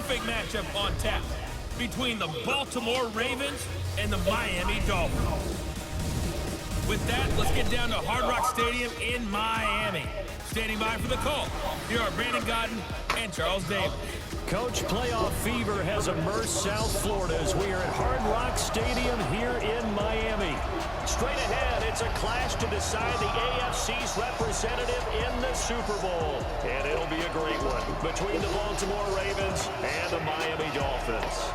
perfect matchup on tap between the Baltimore Ravens and the Miami Dolphins. With that, let's get down to Hard Rock Stadium in Miami. Standing by for the call, here are Brandon Godden and Charles Davis. Coach, playoff fever has immersed South Florida as we are at Hard Rock Stadium here in Miami. Straight ahead, it's a clash to decide the AFC's representative in the Super Bowl. And it'll be a great one between the Baltimore Ravens and the Miami Dolphins.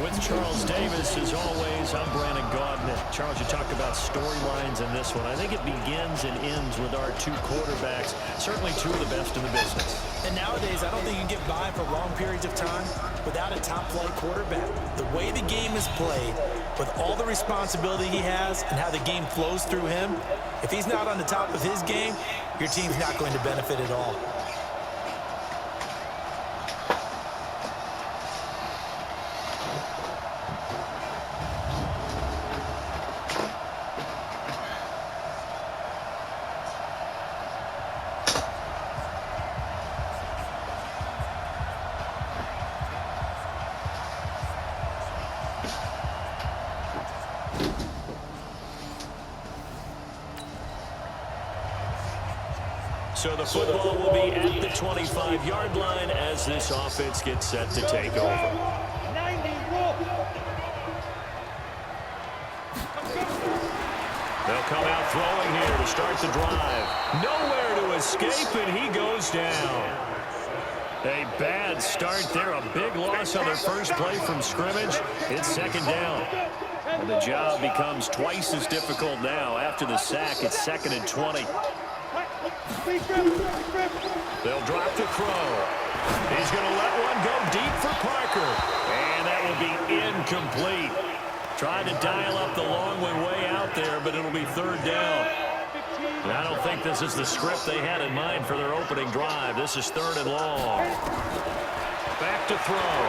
With Charles Davis, as always, I'm Brandon Godden. Charles, you talk about storylines in this one. I think it begins and ends with our two quarterbacks, certainly two of the best in the business. And nowadays, I don't think you can get by for long periods of time without a top-flight quarterback. The way the game is played, with all the responsibility he has and how the game flows through him, if he's not on the top of his game, your team's not going to benefit at all. So the football will be at the 25-yard line as this offense gets set to take over. They'll come out throwing here to start the drive. Nowhere to escape, and he goes down. A bad start there, a big loss on their first play from scrimmage. It's second down. And the job becomes twice as difficult now. After the sack, it's 2nd and 20. They'll drop the throw. He's going to let one go deep for Parker. And that will be incomplete. Tried to dial up the long one way out there, but it'll be third down. And I don't think this is the script they had in mind for their opening drive. This is 3rd and long. Back to throw.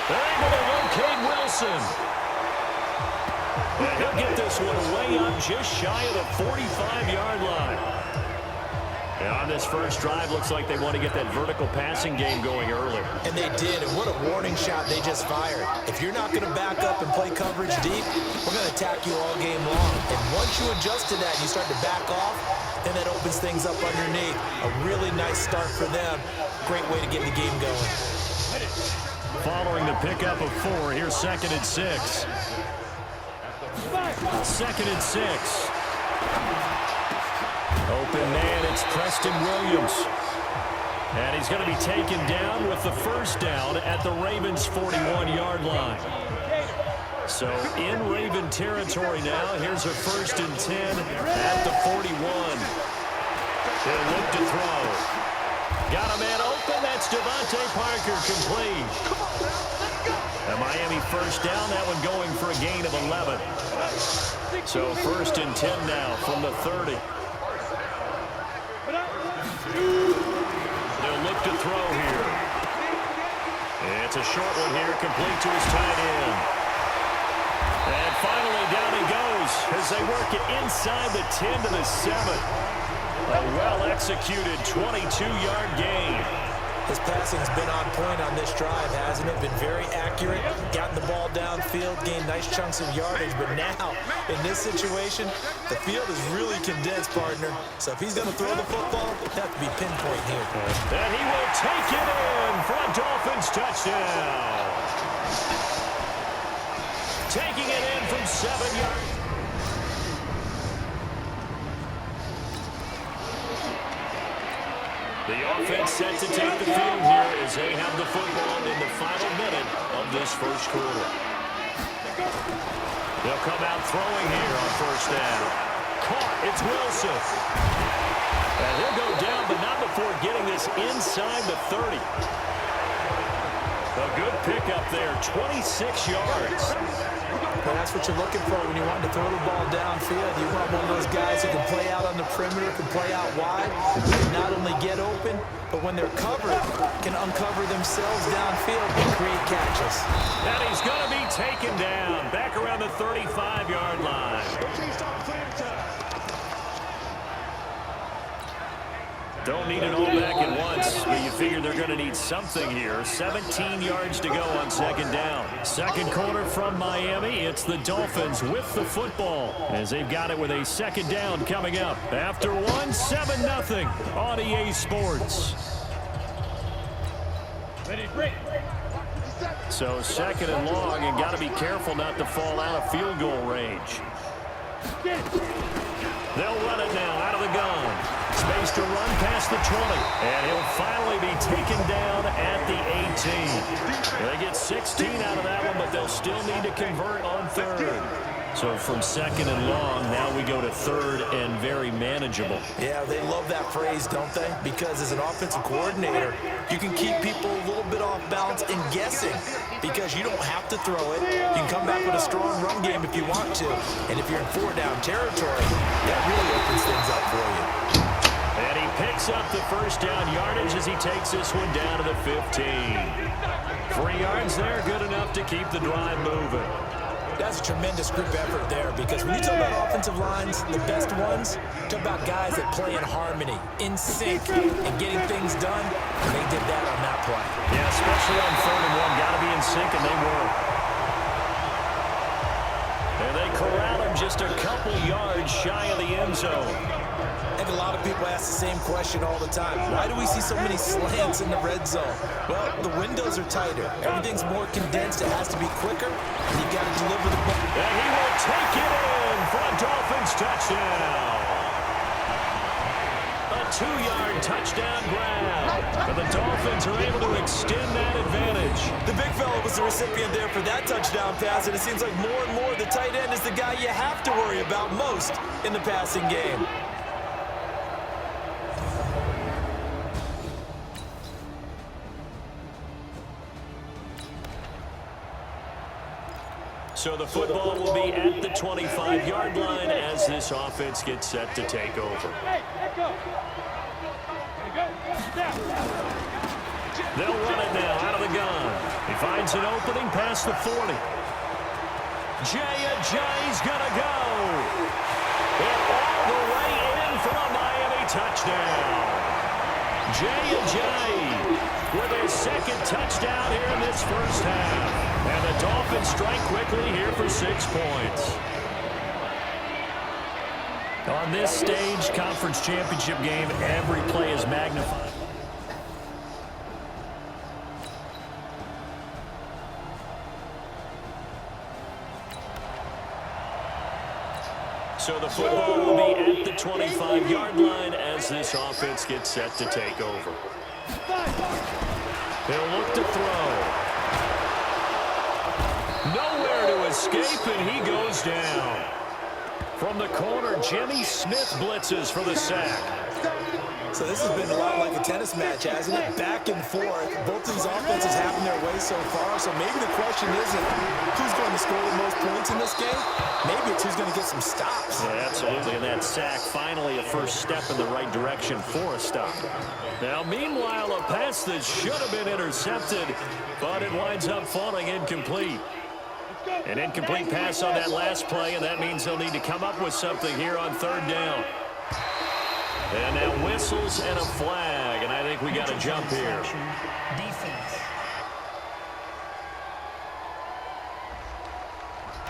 They're able to locate Wilson. And he'll get this one way up just shy of the 45-yard line. And on this first drive, looks like they want to get that vertical passing game going early. And they did, and what a warning shot they just fired. If you're not going to back up and play coverage deep, we're going to attack you all game long. And once you adjust to that and you start to back off, then that opens things up underneath. A really nice start for them. Great way to get the game going. Following the pickup of 4, here's 2nd and 6. 2nd and 6. Open man, it's Preston Williams. And he's going to be taken down with the first down at the Ravens' 41-yard line. So in Raven territory now, here's a 1st and 10 at the 41. They'll look to throw. Got a man open, that's Devontae Parker, complete. A Miami first down, that one going for a gain of 11. So 1st and 10 now from the 30. They'll look to throw here. It's a short one here, complete to his tight end. And finally down he goes as they work it inside the 10 to the 7. A well-executed 22-yard gain. His passing's been on point on this drive, hasn't it? Been very accurate, gotten the ball downfield, gained nice chunks of yardage. But now, in this situation, the field is really condensed, partner. So if he's going to throw the football, it'll have to be pinpoint here. And he will take it in for a Dolphins touchdown. Taking it in from 7 yards. The offense set to take the field here as they have the football in the final minute of this first quarter. They'll come out throwing here on first down. Caught, it's Wilson. And he'll go down, but not before getting this inside the 30. A good pickup there, 26 yards. Well, that's what you're looking for when you want to throw the ball downfield. You want one of those guys who can play out on the perimeter, can play out wide, and not only get open, but when they're covered, can uncover themselves downfield and create catches. And he's going to be taken down back around the 35-yard line. Don't need it all back at once, but you figure they're going to need something here. 17 yards to go on second down. Second quarter from Miami. It's the Dolphins with the football as they've got it with a second down coming up. After one, 7-0 on EA Sports. Ready, break. So second and long, and got to be careful not to fall out of field goal range. They'll run it now out of the gun. Space to run past the 20. And he'll finally be taken down at the 18. They get 16 out of that one, but they'll still need to convert on third. So from second and long, now we go to third and very manageable. Yeah, they love that phrase, don't they? Because as an offensive coordinator, you can keep people a little bit off balance and guessing because you don't have to throw it. You can come back with a strong run game if you want to. And if you're in four-down territory, that really opens things up for you. And he picks up the first down yardage as he takes this one down to the 15. 3 yards there, good enough to keep the drive moving. That's a tremendous group effort there because when you talk about offensive lines, the best ones, talk about guys that play in harmony, in sync, and getting things done, and they did that on that play. Yeah, especially on third and one. Got to be in sync, and they were. And they corral him just a couple yards shy of the end zone. I think a lot of people ask the same question all the time. Why do we see so many slants in the red zone? Well, the windows are tighter. Everything's more condensed. It has to be quicker, and you got to deliver the ball. And he will take it in for a Dolphins touchdown. A 2-yard touchdown grab. And the Dolphins are able to extend that advantage. The big fella was the recipient there for that touchdown pass, and it seems like more and more the tight end is the guy you have to worry about most in the passing game. So the football will be at the 25-yard line as this offense gets set to take over. They'll run it now out of the gun. He finds an opening past the 40. Jay's gonna go. And all the way in for a Miami touchdown. Jay with his second touchdown here in this first half. And the Dolphins strike quickly here for 6 points. On this stage, conference championship game, every play is magnified. So the football will be at the 25-yard line as this offense gets set to take over. They'll look to throw. Nowhere to escape, and he goes down. From the corner, Jimmy Smith blitzes for the sack. So this has been a lot like a tennis match, hasn't it? Back and forth. Both these offenses having their way so far. So maybe the question isn't who's going to score the most points in this game. Maybe it's who's going to get some stops. Yeah, absolutely. And that sack, finally a first step in the right direction for a stop. Now, meanwhile, a pass that should have been intercepted, but it winds up falling incomplete. An incomplete pass on that last play, and that means they'll need to come up with something here on third down. And now whistles and a flag, and I think we got a jump here. Defense.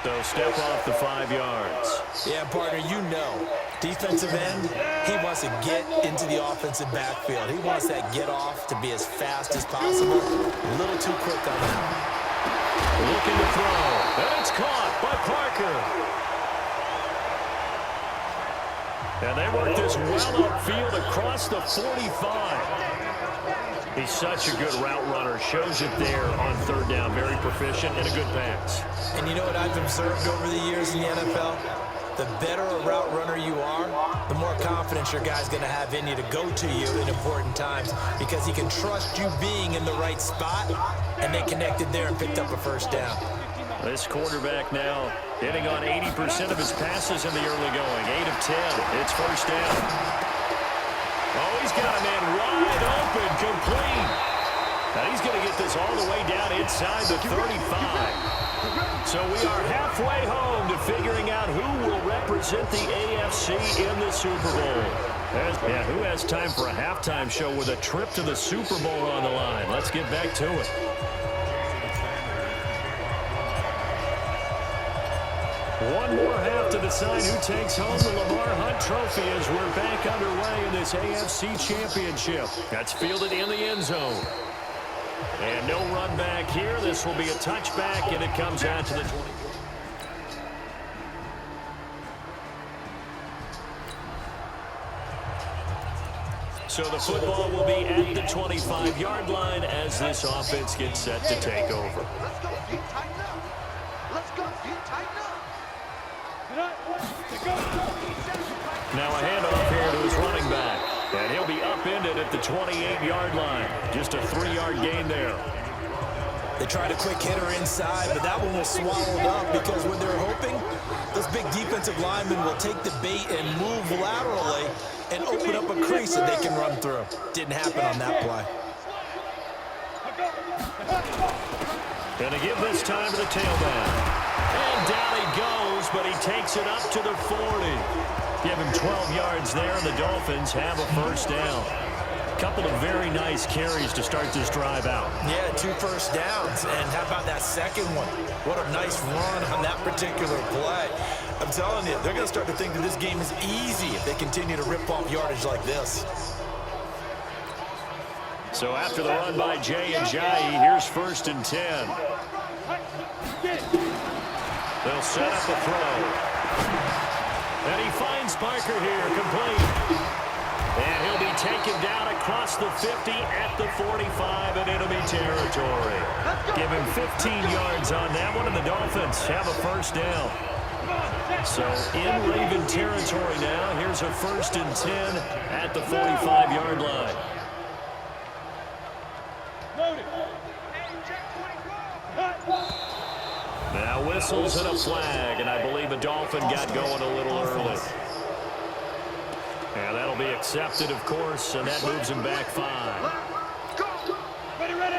So step off the 5 yards. Yeah, partner, you know, defensive end, he wants to get into the offensive backfield. He wants that get off to be as fast as possible. A little too quick on that. Looking to throw, and it's caught by Parker. And they work this well upfield across the 45. He's such a good route runner. Shows it there on third down. Very proficient and a good pass. And you know what I've observed over the years in the NFL? The better a route runner you are, the more confidence your guy's going to have in you to go to you in important times because he can trust you being in the right spot, and they connected there and picked up a first down. This quarterback now hitting on 80% of his passes in the early going. 8 of 10. It's first down. Oh, he's got a man wide open, complete. And he's going to get this all the way down inside the 35. So we are halfway home to figuring out who will represent the AFC in the Super Bowl. Yeah, who has time for a halftime show with a trip to the Super Bowl on the line? Let's get back to it. One more half to decide who takes home the Lamar Hunt Trophy as we're back underway in this AFC Championship. That's fielded in the end zone. And no run back here. This will be a touchback, and it comes out to the 20. So the football will be at the 25-yard line as this offense gets set to take over. Let's go, feet tighten up. Let's go, feet tighten up. Now a handoff here to his running back. And he'll be upended at the 28-yard line. Just a 3-yard gain there. They tried a quick hitter inside, but that one was swallowed up because when they're hoping, those big defensive linemen will take the bait and move laterally and open up a crease that they can run through. Didn't happen on that play. Gonna give this time to the tailback. And down he goes, but he takes it up to the 40. Give him 12 yards there, and the Dolphins have a first down. A couple of very nice carries to start this drive out. Yeah, 2 first downs. And how about that second one? What a nice run on that particular play. I'm telling you, they're going to start to think that this game is easy if they continue to rip off yardage like this. So after the run by Jay and Jai, here's 1st and 10. They'll set up a throw. And he finds Parker here, complete. And he'll be taken down across the 50 at the 45 in enemy territory. Give him 15 yards on that one, and the Dolphins have a first down. So in Raven territory now, here's a 1st and 10 at the 45-yard line. Now whistles and a flag, and I believe a Dolphin got going a little early. And that'll be accepted, of course, and that moves him back 5. Ready, ready.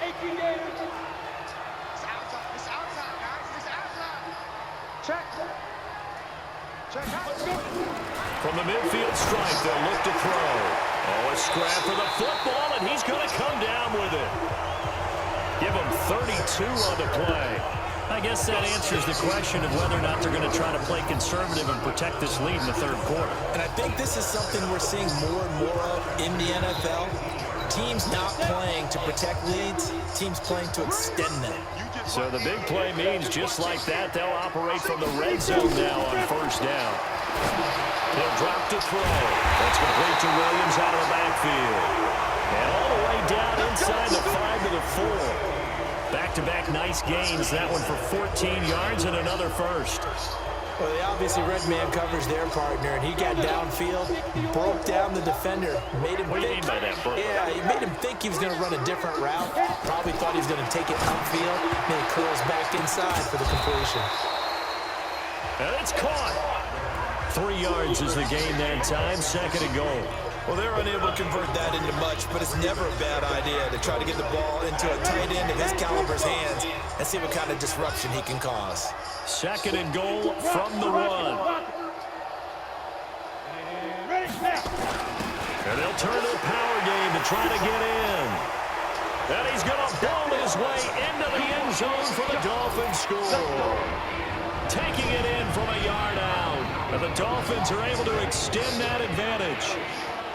18 games. It's outside, guys. It's outside. Check. Check out. From the midfield stripe, they'll look to throw. Oh, a scrap for the football, and he's going to come down with it. Give him 32 on the play. I guess that answers the question of whether or not they're going to try to play conservative and protect this lead in the 3rd quarter. And I think this is something we're seeing more and more of in the NFL. Teams not playing to protect leads, teams playing to extend them. So the big play means just like that, they'll operate from the red zone now on 1st down. He'll drop to throw. That's complete to Williams out of the backfield. And all the way down inside the 5 to the 4. Back-to-back nice gains. That one for 14 yards and another first. Well, they obviously red man covers their partner, and he got downfield, broke down the defender, made him What do you mean by that, bro? Yeah, he made him think he was going to run a different route. Probably thought he was going to take it upfield, then he curls back inside for the completion. And it's caught. 3 yards is the gain that time. 2nd and goal. Well, they're unable to convert that into much, but it's never a bad idea to try to get the ball into a tight end of his caliber's hands and see what kind of disruption he can cause. 2nd and goal from the run. And they'll turn to the power game to try to get in. And he's going to ball his way into the end zone for the Dolphins score. Taking it in from a yard out. And the Dolphins are able to extend that advantage.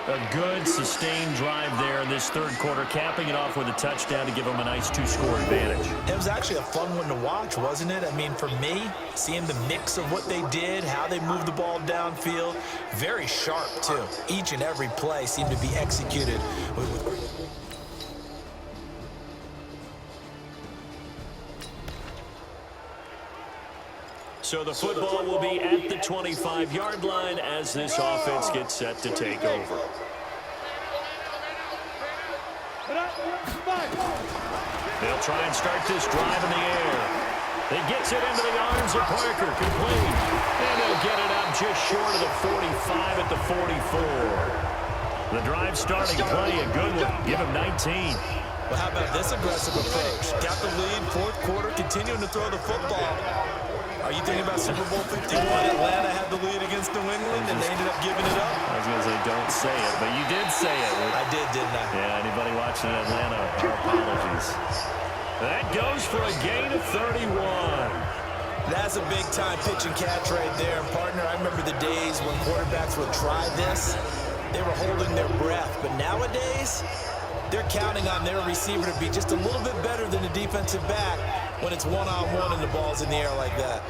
A good, sustained drive there in this 3rd quarter, capping it off with a touchdown to give them a nice 2-score advantage. It was actually a fun one to watch, wasn't it? I mean, for me, seeing the mix of what they did, how they moved the ball downfield, very sharp, too. Each and every play seemed to be executed with So the football will be at the 25-yard line as this offense gets set to take over. They'll try and start this drive in the air. He gets it into the arms of Parker, complete. And he'll get it up just short of the 45 at the 44. The drive starting play, a good one. Give him 19. Well, how about this aggressive approach? Got the lead, fourth quarter, continuing to throw the football. Are you thinking about Super Bowl 51? Atlanta had the lead against New England, and they ended up giving it up? I was going to say, don't say it, but you did say it. I did, didn't I? Yeah, anybody watching Atlanta, our apologies. That goes for a gain of 31. That's a big-time pitch and catch right there. And, partner, I remember the days when quarterbacks would try this. They were holding their breath. But nowadays, they're counting on their receiver to be just a little bit better than the defensive back when it's one-on-one and the ball's in the air like that.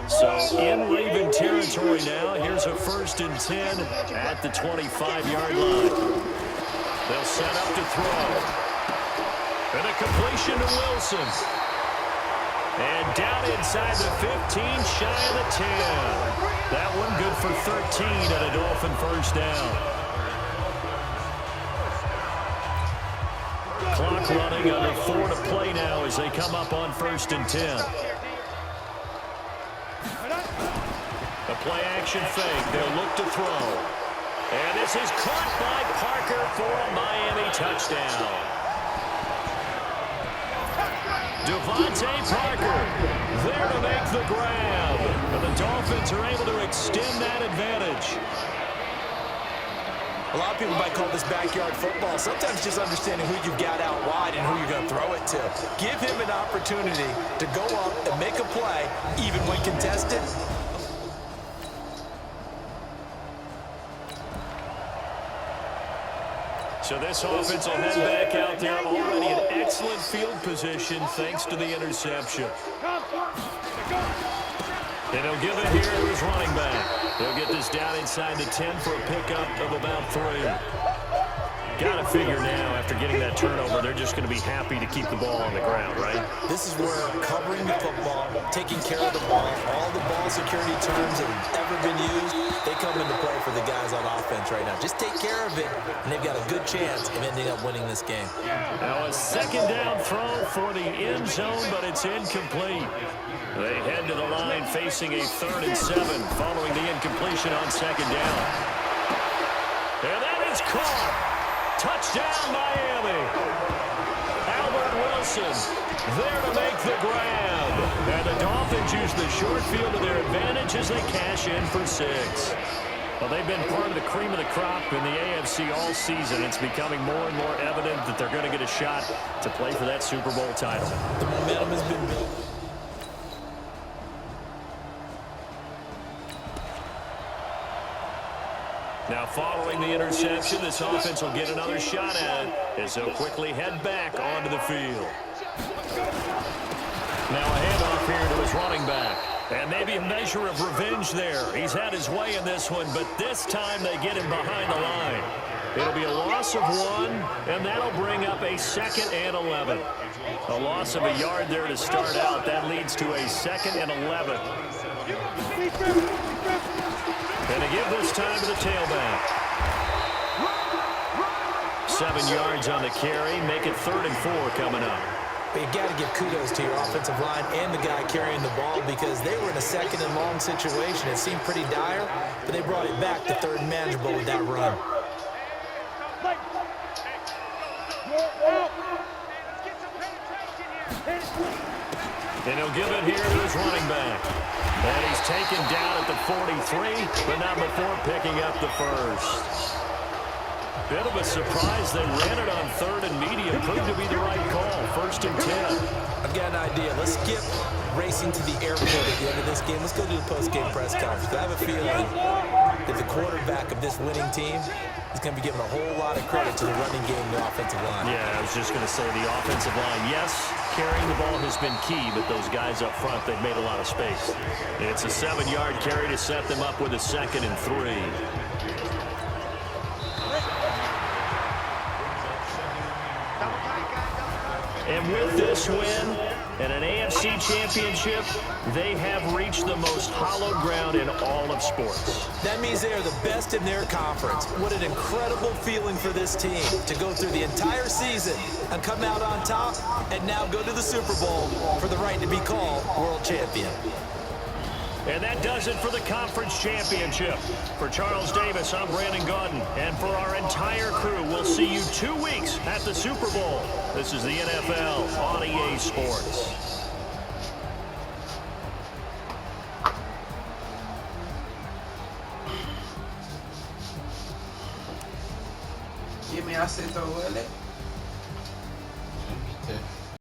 So in Raven territory now, here's a 1st and 10 at the 25-yard line. They'll set up to throw. And a completion to Wilson. And down inside the 15, shy of the 10. That one good for 13 and a Dolphin first down. Clock running, under 4 to play now as they come up on 1st and 10. A play-action fake. They'll look to throw. And this is caught by Parker for a Miami touchdown. Devontae Parker there to make the grab. But the Dolphins are able to extend that advantage. A lot of people might call this backyard football. Sometimes just understanding who you've got out wide and who you're going to throw it to. Give him an opportunity to go up and make a play, even when contested. So this offense will head back out there, already in excellent field position thanks to the interception. And he'll give it here to his running back. He'll get this down inside the 10 for a pickup of about 3. Got to figure now, after getting that turnover, they're just going to be happy to keep the ball on the ground, right? This is where covering the football, taking care of the ball, all the ball security terms that have ever been used, they come into play for the guys on offense right now. Just take care of it, and they've got a good chance of ending up winning this game. Now a 2nd down throw for the end zone, but it's incomplete. They head to the line facing a 3rd and 7 following the incompletion on 2nd down. And that is caught. Touchdown, Miami. Albert Wilson there to make the grab. And the Dolphins use the short field to their advantage as they cash in for 6. Well, they've been part of the cream of the crop in the AFC all season. It's becoming more and more evident that they're going to get a shot to play for that Super Bowl title. The momentum has been built. Now, following the interception, this offense will get another shot at it as they'll quickly head back onto the field. Now a handoff here to his running back. And maybe a measure of revenge there. He's had his way in this one, but this time they get him behind the line. It'll be a loss of 1, and that'll bring up a 2nd and 11. A loss of a yard there to start out. That leads to a 2nd and 11. And to give this time to the tailback. 7 yards on the carry. Make it 3rd and 4 coming up. But you got to give kudos to your offensive line and the guy carrying the ball because they were in a 2nd and long situation. It seemed pretty dire, but they brought it back to 3rd and manageable with that run. And he'll give it here to his running back. And he's taken down at the 43, but not before picking up the 1st. Bit of a surprise. They ran it on 3rd and medium. Proved to be the right call. 1st and 10. I've got an idea. Let's skip racing to the airport at the end of this game. Let's go to the post-game press conference. I have a feeling that the quarterback of this winning team is going to be giving a whole lot of credit to the running game and the offensive line. Yeah, I was just going to say the offensive line. Yes, carrying the ball has been key, but those guys up front, they've made a lot of space. It's a 7-yard carry to set them up with a 2nd and 3. And with this win and an AFC championship, they have reached the most hallowed ground in all of sports. That means they are the best in their conference. What an incredible feeling for this team to go through the entire season and come out on top and now go to the Super Bowl for the right to be called world champion. And that does it for the conference championship. For Charles Davis, I'm Brandon Gaudin. And for our entire crew, we'll see you 2 weeks at the Super Bowl. This is the NFL on EA Sports. ¿Quién me hace todo, L?